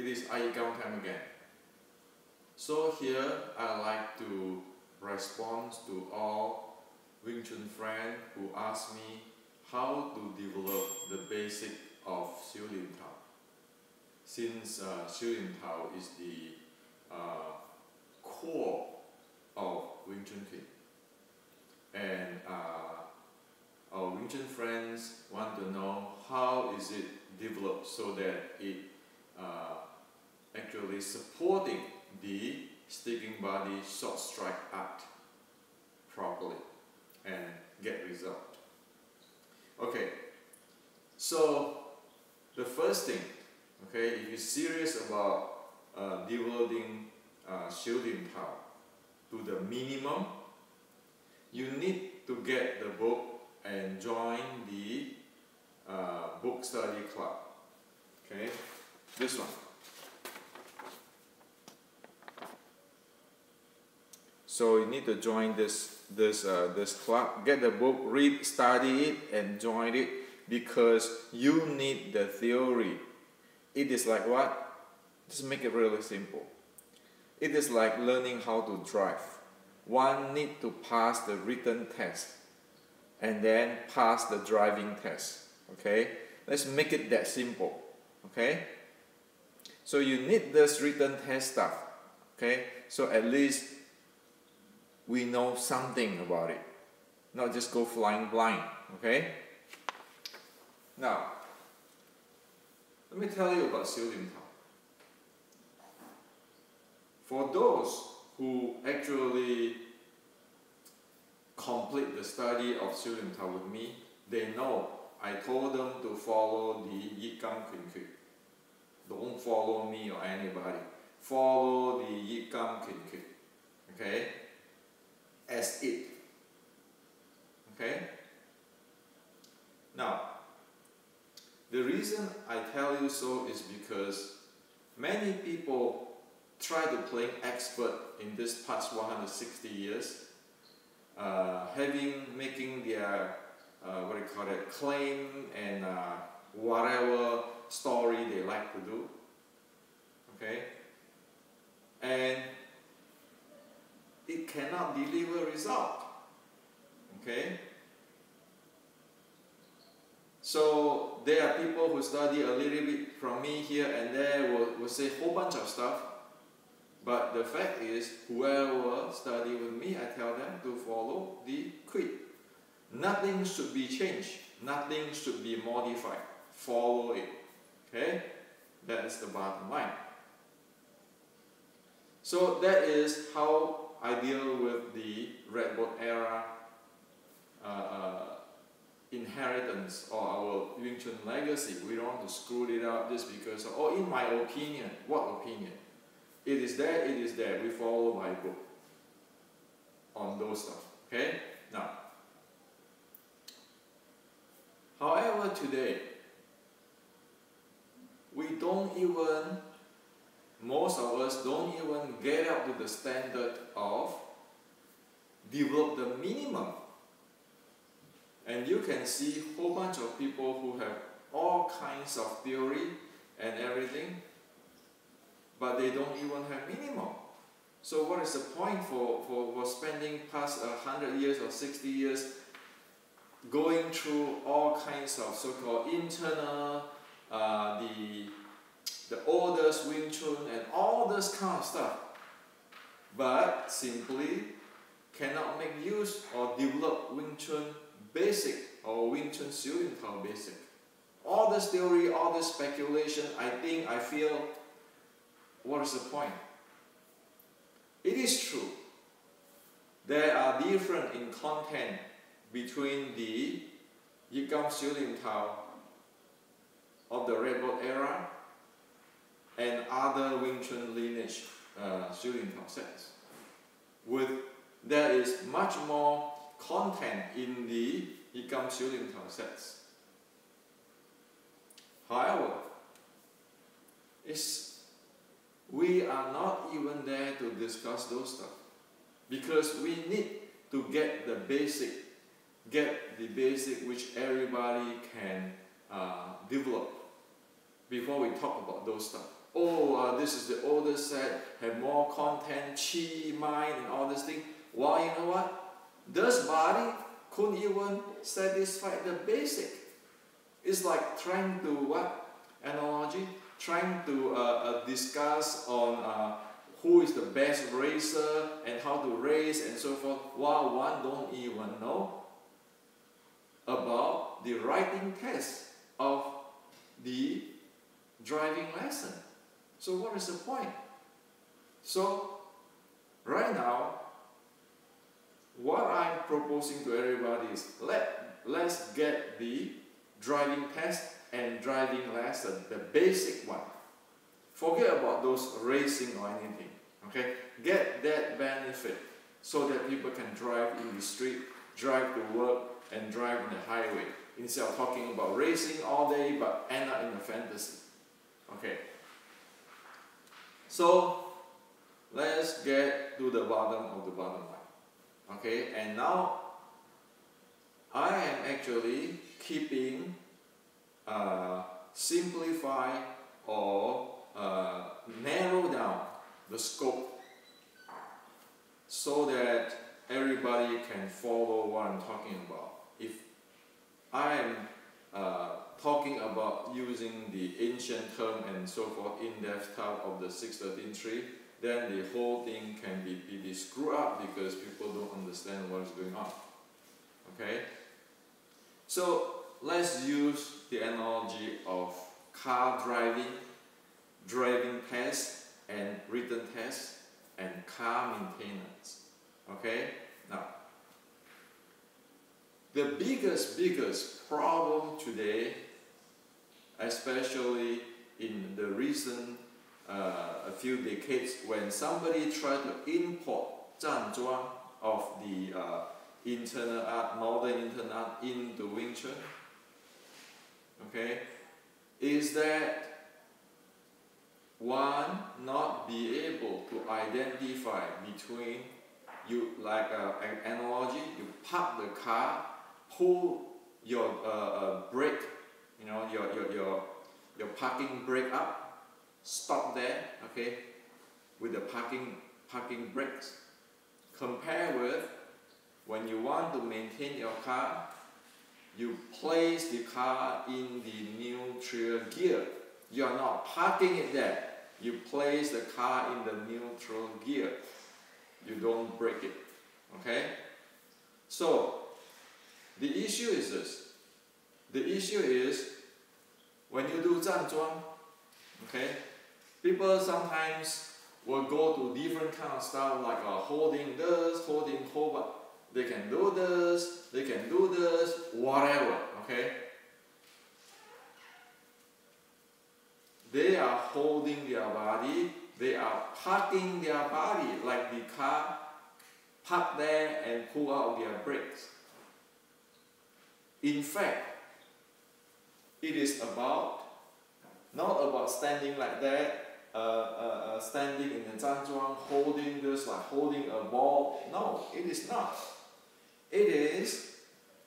it is iYikkam time again. So here I like to respond to all Wing Chun friends who ask me how to develop the basic of Xiu Lin Tao. Since Xiu Lin Tao is the core of Wing Chun Kit, and our Wing Chun friends want to know how is it developed so that it actually supporting the sticking body short strike art properly and get result. Okay, so the first thing, okay, if you're serious about developing Xiu Lin Tao to the minimum, you need to get the book and join the book study club. Okay, this one. So you need to join this club, get the book, read, study it, and join it, because you need the theory. It is like what? Just make it really simple. It is like learning how to drive. One need to pass the written test and then pass the driving test. Okay? Let's make it that simple. Okay? So you need this written test stuff. Okay? So at least we know something about it. Not just go flying blind. Okay? Now, let me tell you about Xiu Lin Tao. For those who actually complete the study of Xiu Lin Tao with me, they know I told them to follow the iYikkam Quick. Don't follow me or anybody. Follow the iYikkam Quick. Okay? As it. Okay? Now, the reason I tell you so is because many people try to play expert in this past 160 years, making their claim and whatever story they like to do. Okay, and it cannot deliver result. Okay. So there are people who study a little bit from me here and there, will say a whole bunch of stuff. But the fact is, whoever study with me, I tell them to follow the creed. Nothing should be changed. Nothing should be modified. Follow it. Okay? That is the bottom line. So that is how I deal with the Red Boat era inheritance or our Wing Chun legacy. We don't want to screw it up just because, oh, in my opinion. What opinion? It is there, it is there. We follow my book on those stuff. Okay? Now, however, today, most of us don't even get up to the standard of develop the minimum. And you can see a whole bunch of people who have all kinds of theory and everything, but they don't even have minimum. So what is the point for spending past 100 years or 60 years going through all kinds of so-called internal, the oldest Wing Chun and all this kind of stuff, but simply cannot make use or develop Wing Chun basic or Wing Chun Xiu Lin Tao basic. All this theory, all this speculation, I feel, what is the point? It is true. There are different in content between the iYikkam Xiu Lin Tao of the Red Boat era and other Wing Chun lineage Xiu Lin Tao sets. There is much more content in the iYikkam Xiu Lin Tao sets. However, we are not even there to discuss those stuff, because we need to get the basic which everybody can develop before we talk about those stuff. oh, this is the older set, have more content, chi, mind, and all this thing. Well, you know what? This body couldn't even satisfy the basic. It's like trying to what? Analogy? Trying to discuss on who is the best racer and how to race and so forth, while one don't even know about the writing test of the driving lesson. So what is the point? So right now, what I'm proposing to everybody is let's get the driving test and driving lesson, the basic one. Forget about those racing or anything. Okay? Get that benefit so that people can drive in the street, drive to work, and drive in the highway, instead of talking about racing all day but end up in a fantasy. Okay. So let's get to the bottom of the bottom line. Okay, and now I am actually keeping simplify or narrow down the scope so that everybody can follow what I'm talking about. If I am talking about using the ancient term and so forth, in-depth type of the 613.3, then the whole thing can be pretty screwed up because people don't understand what is going on. Okay? So let's use the analogy of car driving, driving test and written test, and car maintenance. Okay? Now, the biggest problem today, especially in the recent a few decades, when somebody tried to import 站桩 of the internal art, modern internal art into Wing Chun, okay, is that one, not be able to identify between, you like an analogy, you park the car, pull your brake, you know, your parking brake up, stop there, okay, with the parking brakes. Compare with when you want to maintain your car, you place the car in the neutral gear. You are not parking it there. You place the car in the neutral gear. You don't brake it. Okay? So, the issue is this. The issue is when you do 站桩, okay, people sometimes will go to different kind of stuff like holding this, holding hold, but they can do this, they can do this, whatever, okay? They are holding their body, they are parking their body like the car park there and pull out their brakes. In fact, it is about, not about standing like that, standing in the 站桩, holding this like holding a ball. No, it is not. It is,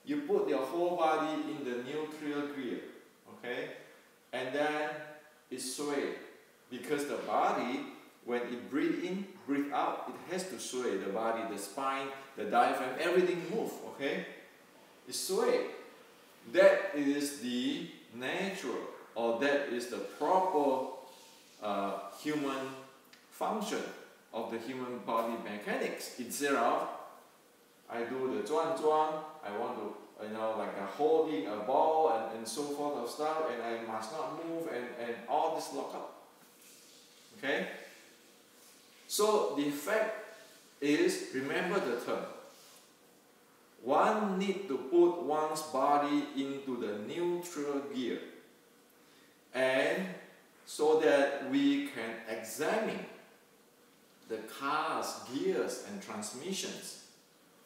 you put your whole body in the neutral gear, okay? And then it sway. Because the body, when it breathes in, breathe out, it has to sway. The body, the spine, the diaphragm, everything move, okay? It sway. That is the natural, or that is the proper human function of the human body mechanics. Instead of, I do the 转桩, I want to, you know, like holding a ball and so forth of stuff, and I must not move and all this lock up. Okay? So the fact is, remember the term. One need to put one's body into the neutral gear, and so that we can examine the car's gears and transmissions.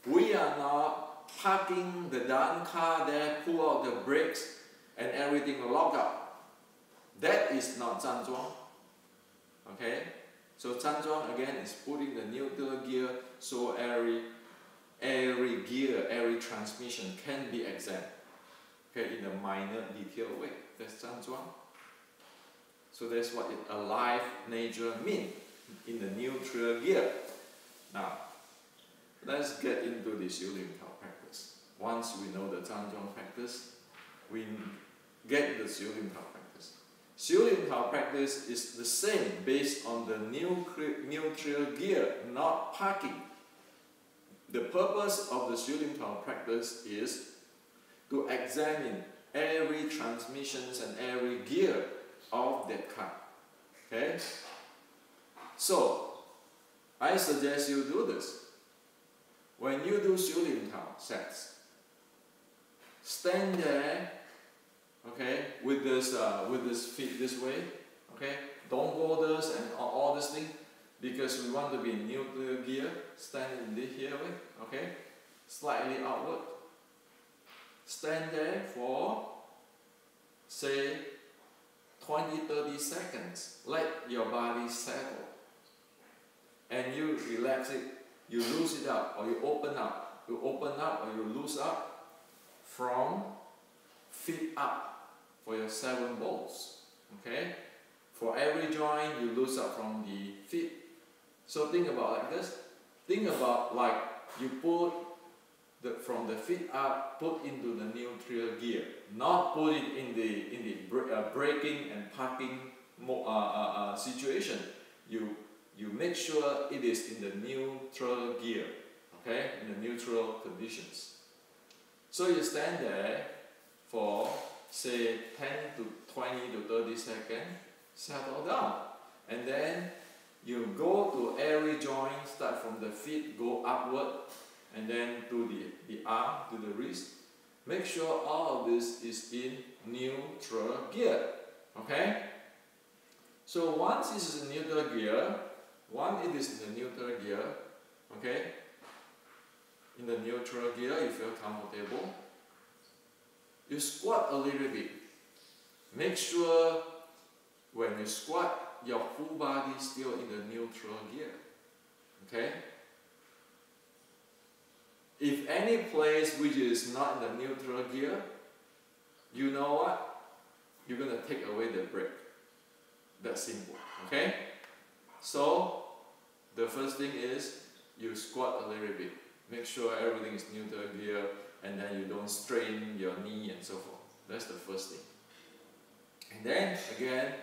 We are not parking the damn car there, pull out the brakes, and everything lock up. That is not 站桩. Okay? So 站桩again is putting the neutral gear so every gear, every transmission can be examined. Okay, in a minor detailed way. That's 站桩. So that's what a live nature means in the neutral gear. Now, let's get into the 小链头 practice. Once we know the 张中 practice, we get the 小链头 practice. 小链头 practice is the same based on the neutral gear, not parking. The purpose of the 小链头 practice is to examine every transmissions and every gear of that car. Okay? So, I suggest you do this. When you do 小链头 sets, stand there, okay, with this feet this way, okay? Don't go this and all this thing, because we want to be in neutral gear. Stand in this here way, okay? Slightly outward. Stand there for, say, 20-30 seconds. Let your body settle. And you relax it, you loose it up, or you open up. You open up or you loose up from feet up for your 7 bolts. Okay? For every joint, you loose up from the feet. So think about like this. Think about like you put from the feet up, put into the neutral gear, not put it in the braking and parking situation. You make sure it is in the neutral gear, okay, in the neutral conditions. So you stand there for say 10 to 20 to 30 seconds, settle down, and then you go to every joint, start from the feet, go upward, and then to the arm, to the wrist. Make sure all of this is in neutral gear, okay? So once this is in neutral gear, okay? In the neutral gear, you feel comfortable. You squat a little bit. Make sure when you squat, your whole body is still in the neutral gear, okay? If any place which is not in the neutral gear, you know what? You're going to take away the brake. That's simple, okay? So, the first thing is you squat a little bit. Make sure everything is neutral gear, and then you don't strain your knee and so forth. That's the first thing. And then, again,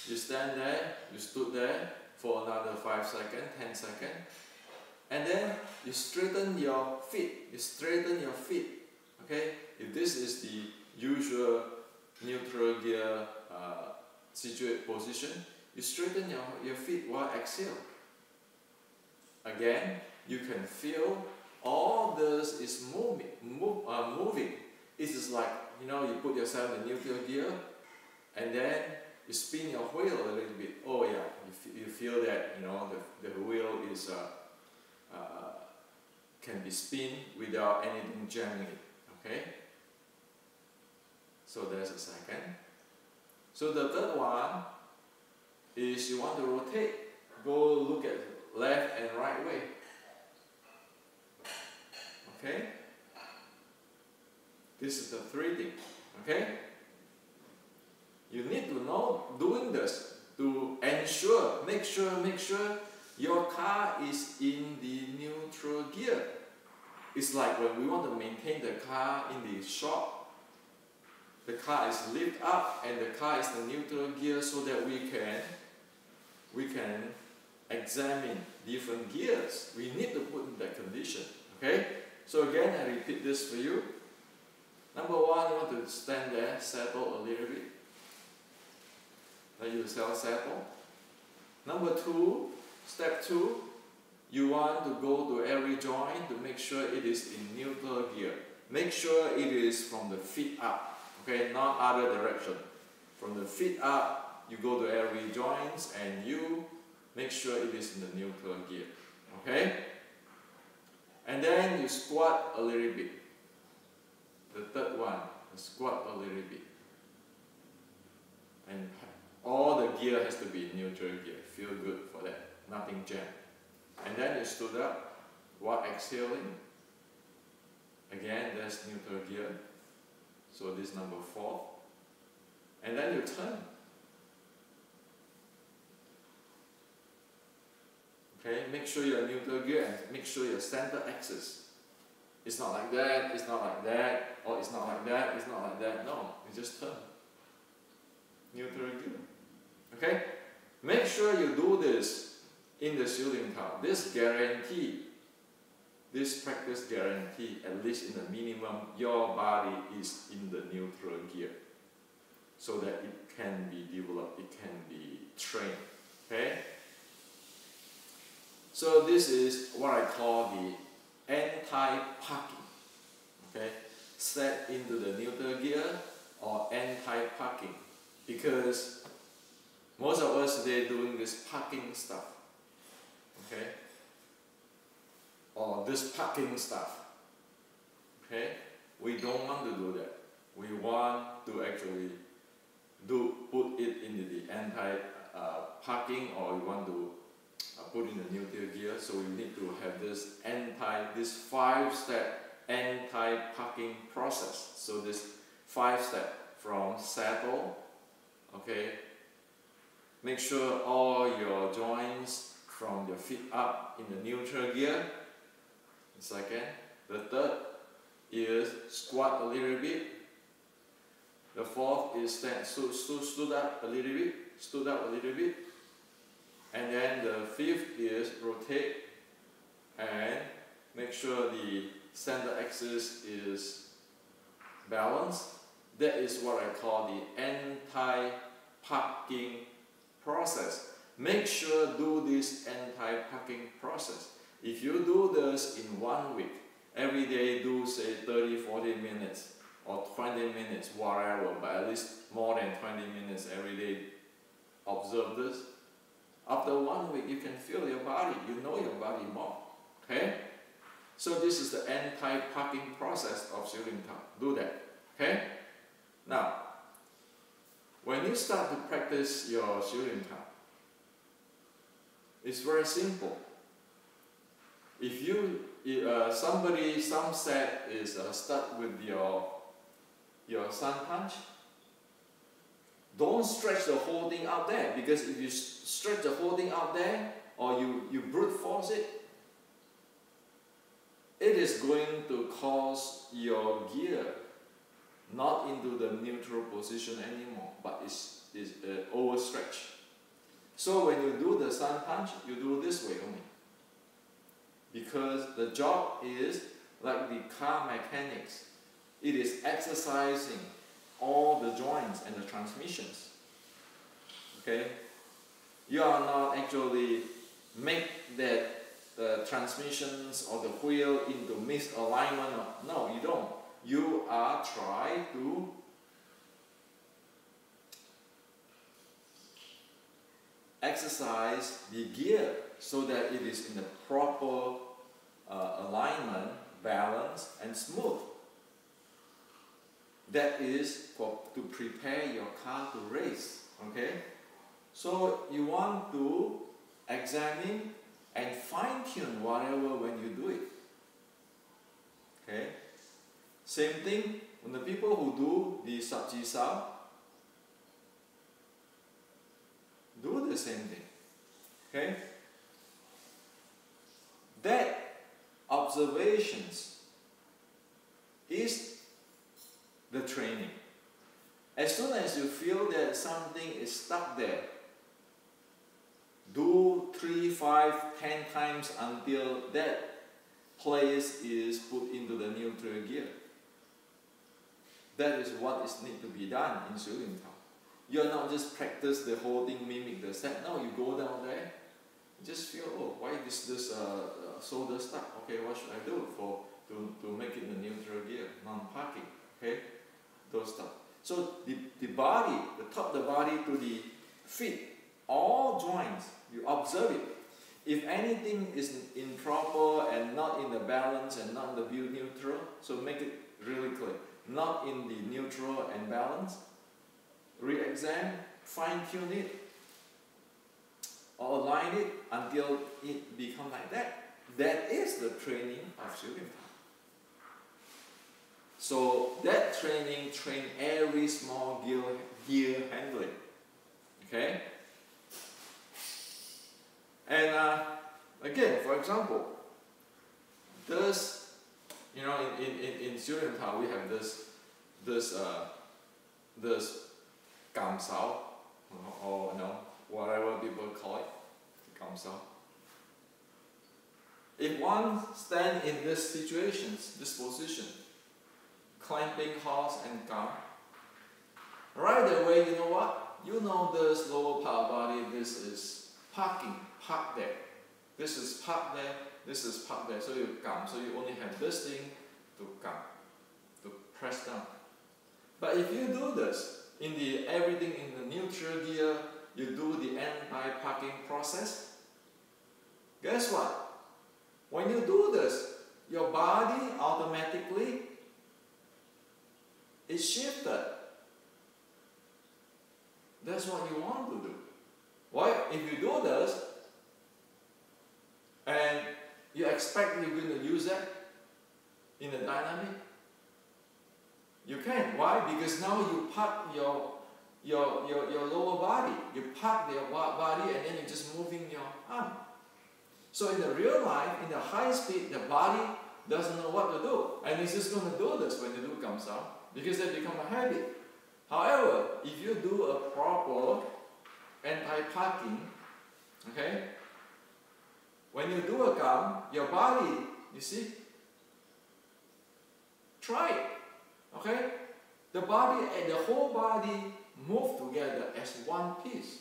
you stand there, you stood there for another 5 seconds, 10 seconds. And then you straighten your feet. Okay? If this is the usual neutral gear position, you straighten your feet while exhale. Again, you can feel all this is moving. It is like, you know, you put yourself in neutral gear, and then you spin your wheel a little bit. Oh yeah, you feel that, you know, the wheel is can be spin without anything jamming it, okay? So there's a second. So the third one is you want to rotate. Go look at left and right way. Okay? This is the 3 thing, okay? You need to know doing this to ensure, make sure your car is in the neutral gear. It's like when we want to maintain the car in the shop, the car is lifted up and the car is in neutral gear so that we can examine different gears. We need to put in that condition. Okay? So again, I repeat this for you. Number 1, you want to stand there, settle a little bit. Let yourself settle. Number 2, step 2, you want to go to every joint to make sure it is in neutral gear. Make sure it is from the feet up, okay, not other direction. From the feet up, you go to every joint and you make sure it is in the neutral gear, okay? And then you squat a little bit. The third one, squat a little bit. And all the gear has to be in neutral gear. Feel good for that. Nothing jammed. And then you stood up while exhaling. Again, that's neutral gear. So this is number 4. And then you turn. Okay, make sure your neutral gear and make sure your center axis. It's not like that, it's not like that, or it's not like that, it's not like that. No, you just turn. Neutral gear. Okay? Make sure you do this in the shooting car. This practice guarantee, at least in the minimum, your body is in the neutral gear. So that it can be developed, it can be trained. Okay? So this is what I call the anti-parking. Okay? Set into the neutral gear or anti-parking. Because most of us today doing this parking stuff. Okay? Or this parking stuff. Okay? We don't want to do that. We want to actually put it into the anti-parking, or we want to put in the neutral gear. So we need to have this 5-step anti-parking process. So this 5-step from settle, okay, make sure all your joints from your feet up in the neutral gear. The second. The third is squat a little bit. The fourth is stood up a little bit. And then the fifth is rotate and make sure the center axis is balanced. That is what I call the anti-parking process. Make sure do this anti-parking process. If you do this in 1 week, every day do say 30-40 minutes or 20 minutes, whatever, but at least more than 20 minutes every day, observe this. After 1 week, you can feel your body, you know your body more. Okay? So this is the anti-parking process of shooting car. Do that. Okay? Now, when you start to practice your shooting car, it's very simple. If some set is stuck with your sun punch, don't stretch the whole thing out there, because if you stretch the whole thing out there or you brute force it, it is going to cause your gear not into the neutral position anymore, but it's overstretched. So when you do the sun punch, you do this way only. Because the job is like the car mechanics. It is exercising all the joints and the transmissions. Okay? You are not actually make that transmissions or the wheel into misalignment. No, you don't. You are trying to exercise the gear so that it is in the proper alignment, balance, and smooth. That is to prepare your car to race. Okay? So you want to examine and fine-tune whatever when you do it. Okay? Same thing when the people who do the sub-G-Sao do the same thing. Okay? That observations is the training. As soon as you feel that something is stuck there, do 3, 5, 10 times until that place is put into the neutral gear. That is what is need to be done in shooting car. You are not just practice the whole thing, mimic the step. No, you go down there, just feel, oh, why this shoulder stuck? Okay, what should I do to make it in the neutral gear, non-parking? Okay, those stuff. So the body, the top of the body to the feet, all joints, you observe it. If anything is improper and not in the balance and not in the view neutral, so make it really clear. Not in the neutral and balance, re-examine, fine-tune it, or align it until it becomes like that. That is the training of shooting car. So that training train every small gear handling. Okay? And Again, for example, this, you know, in student town we have this gam sao, or you know, whatever people call it, gam sao. If one stand in this situations, this position, clamping horse and gum, right away, you know what? You know this lower part body, this is parking, park there. This is park there, this is park there. So you gum, so you only have this thing to gum, to press down. But if you do this, in the everything in the neutral gear, you do the anti-parking process, guess what? When you do this, your body automatically is shifted. That's what you want to do. Why? If you do this, and you expect you're going to use that in the dynamic, you can. Why? Because now you park your lower body. You park your body and then you're just moving your arm. So in the real life, in the high speed, the body doesn't know what to do. And it's just going to do this when the do comes out, because they become a habit. However, if you do a proper anti-parking, okay, when you do a gum, your body, you see, try it, okay? The body and the whole body move together as one piece.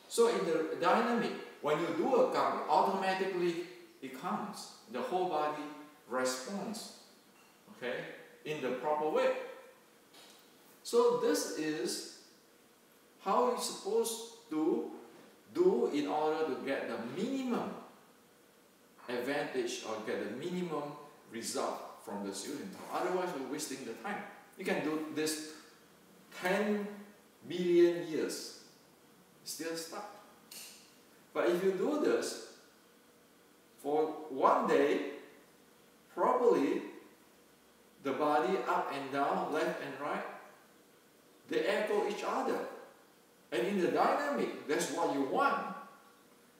So in the dynamic, when you do a gum, automatically it comes. The whole body responds, okay, in the proper way. So this is how you're supposed to do in order to get the minimum advantage or get the minimum result from the student. Otherwise, we're wasting the time. You can do this 10 billion years, still stuck. But if you do this for one day, probably the body up and down, left and right, they echo each other. And in the dynamic, that's what you want.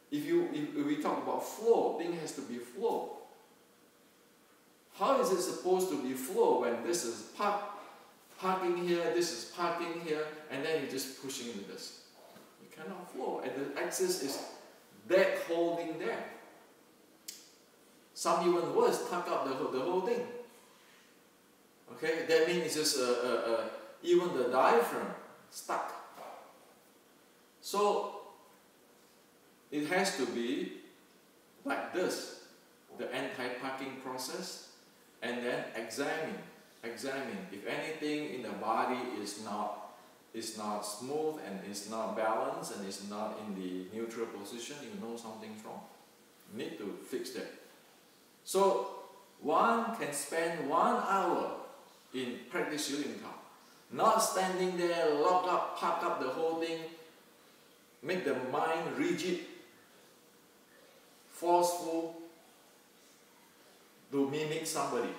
If we talk about flow, thing has to be flow. How is it supposed to be flow when this is parking here, this is parking here, and then you're just pushing into this? You cannot flow, and the axis is dead holding there. Some even worse, tuck up the whole thing. Okay, that means it's just even the diaphragm stuck. So it has to be like this, the anti-parking process, and then examine if anything in the body is not smooth and is not balanced and is not in the neutral position, you know something's wrong. You need to fix that. So one can spend 1 hour in practice shooting time, not standing there, lock up, pack up the whole thing, make the mind rigid, forceful, to mimic somebody,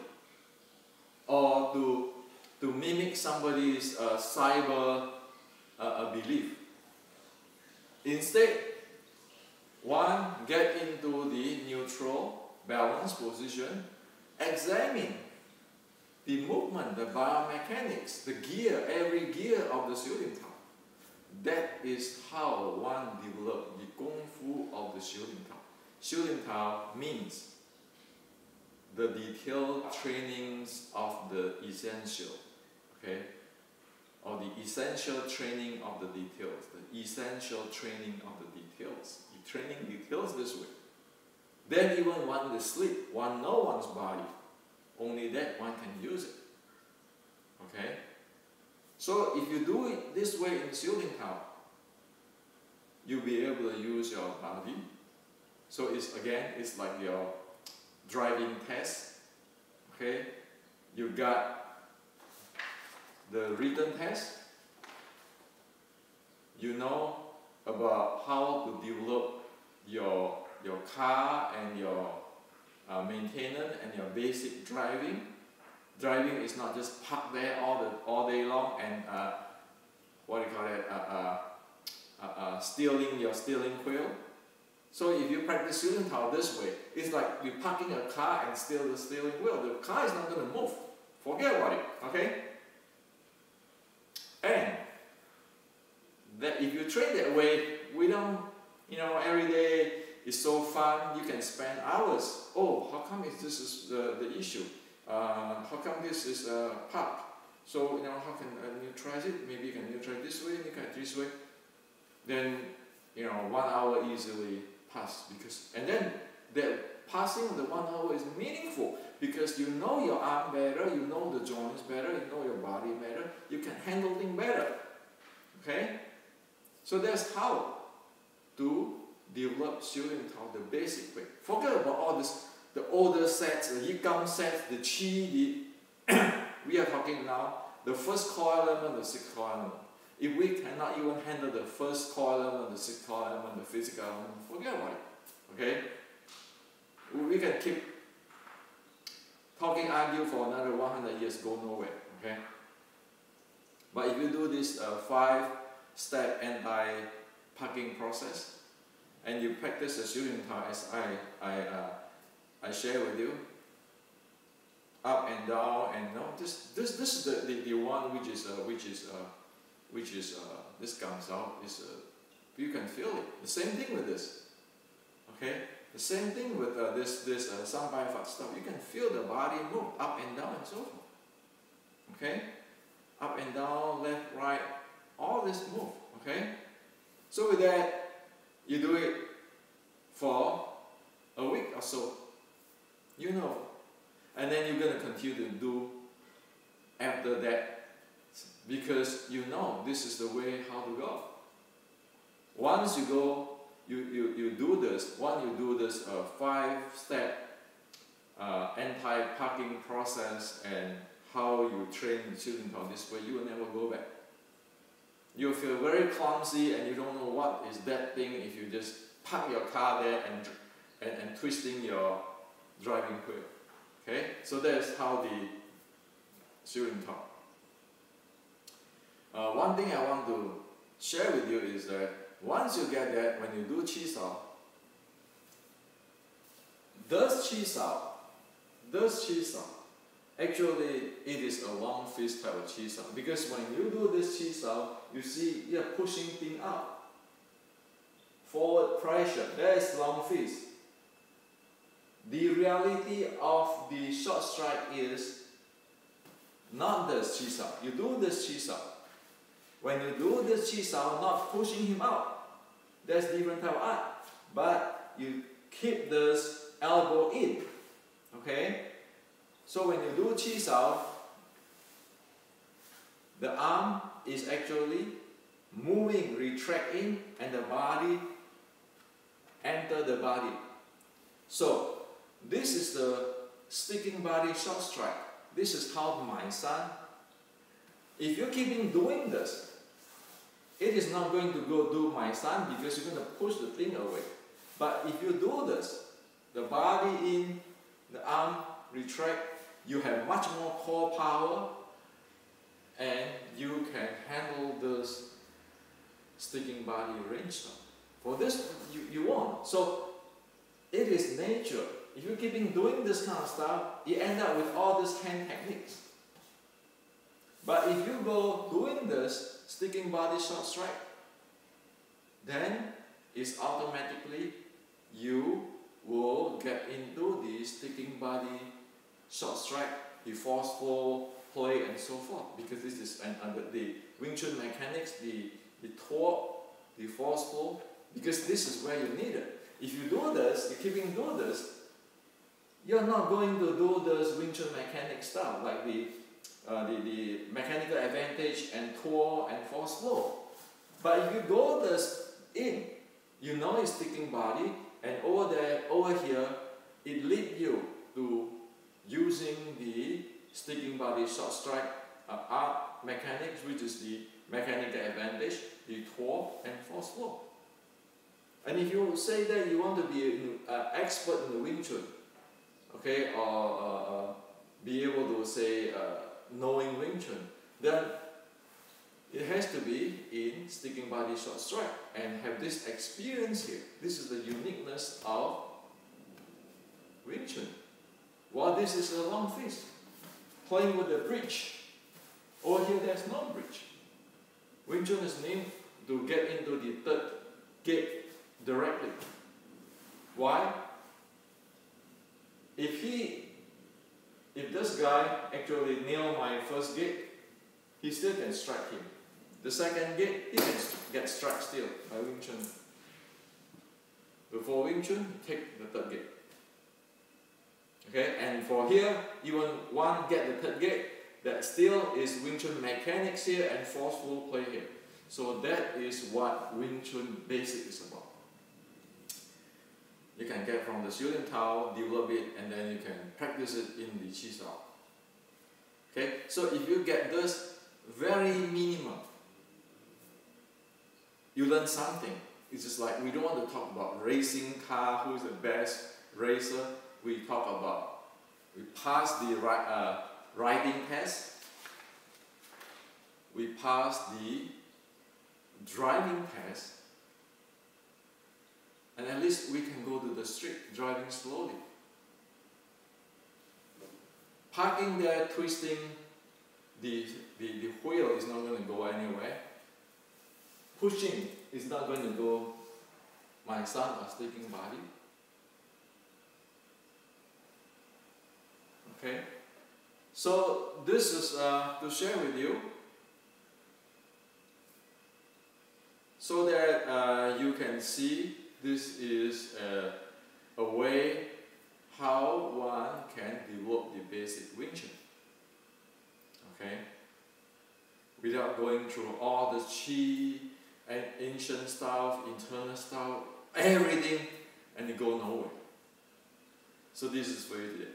or to mimic somebody's cyber belief. Instead, one get into the neutral, balanced position, examine the movement, the biomechanics, the gear, every gear of the shooting tower. That is how one develops the Kung Fu of the shooting tower. Shooting tower means the detailed trainings of the essential, okay? Or the essential training of the details, the essential training of the details. The training details this way. Then even one to sleep, one know one's body. Only that one can use it. Okay? So if you do it this way in shooting tower, you'll be able to use your body. So it's like your driving test. Okay? You got the written test. You know about how to develop your car and your maintenance and your basic driving. Driving is not just park there all day long and what do you call it? Stealing your steering wheel. So if you practice shooting tao this way, it's like you're parking a car and steal the steering wheel. The car is not going to move. Forget about it, okay? And that if you train that way, we don't, every day is so fun, you can spend hours. Oh, how come this is the issue? How come this is parked? So, how can I neutralize it? Maybe you can neutralize this way, you can this way. Then, 1 hour easily pass and then the passing of the 1 hour is meaningful because you know your arm better, you know the joints better, you know your body better, you can handle things better. Okay? So that's how to develop shooting tao the basic way. Forget about all this, the older sets, the iYikkam sets, the chi, we are talking now the first core element, the sixth core element. If we cannot even handle the first core element, the sixth core element, the physical element, forget about it. Okay? We can keep talking, argue for another 100 years, go nowhere. Okay? But if you do this 5-step anti-parking process, and you practice the shooting tao as I share with you, up and down, and this is the one which is this comes out is you can feel it. The same thing with this. Okay, the same thing with this sampai stuff. You can feel the body move up and down and so forth. Okay, up and down, left, right, all this move. Okay, so with that, you do it for a week or so. And then you're gonna continue to do after that. Because this is the way how to go. Once you go, you do this. Once you do this 5-step anti-parking process and how you train the shooting tao this way, you will never go back. You'll feel very clumsy and you don't know what is that thing if you just park your car there and twisting your driving wheel. Okay, so that's how the shooting tao. One thing I want to share with you is that once you get that, when you do chi sao, actually it is a long fist type of chi sao, because when you do this chi sao, you see you're pushing things out. Forward pressure, that is long fist. The reality of the short strike is not this chi sao. You do this chi sao. When you do this chi sao, not pushing him out, that's different type of art. But you keep this elbow in. Okay? So when you do chi sao, the arm is actually moving, retracting, and the body enter the body. So this is the sticking body short strike. This is called my san. If you're keeping doing this, it is not going to go do my san because you're going to push the thing away. But if you do this, the body in, the arm retract, you have much more core power and you can handle this sticking body range stuff. For this, you won't. So it is nature. If you keep doing this kind of stuff, you end up with all these hand techniques. But if you go doing this, sticking body short strike, then it's automatically you will get into the sticking body short strike, the forceful play and so forth. Because this is the Wing Chun mechanics, the torque, the forceful, because this is where you need it. If you do this, you're keeping doing this, you're not going to do this Wing Chun mechanic stuff like the mechanical advantage and torque and force flow. But if you go this in, it's sticking body, and over here, it leads you to using the sticking body short strike art mechanics, which is the mechanical advantage, the torque and force flow. And if you say that you want to be an expert in the Wing Chun, okay, or be able to say knowing Wing Chun, then it has to be in sticking body short strike and have this experience here. This is the uniqueness of Wing Chun. While this is a long fist, playing with the bridge. Over here there's no bridge. Wing Chun is named to get into the third gate directly. Why? If this guy actually nailed my first gate, he still can strike him. The second gate, he can get struck still by Wing Chun. Before Wing Chun, take the third gate. Okay, and for here, even one get the third gate, that still is Wing Chun mechanics here and forceful play here. So that is what Wing Chun basic is about. You can get from the Xiu Lian Tao, develop it, and then you can practice it in the Qi Sao. Okay, so if you get this very minimum, you learn something. It's just like we don't want to talk about racing car, who is the best racer. We talk about, we pass the riding test, we pass the driving test, and at least we can go to the street driving slowly. Parking there, twisting, the wheel is not going to go anywhere. Pushing is not going to go my son or sticking body. Okay, so this is to share with you, so that you can see this is a way how one can develop the basic Wing Chun. Okay, without going through all the Qi and ancient stuff, internal stuff, everything, and you go nowhere. So this is for you today.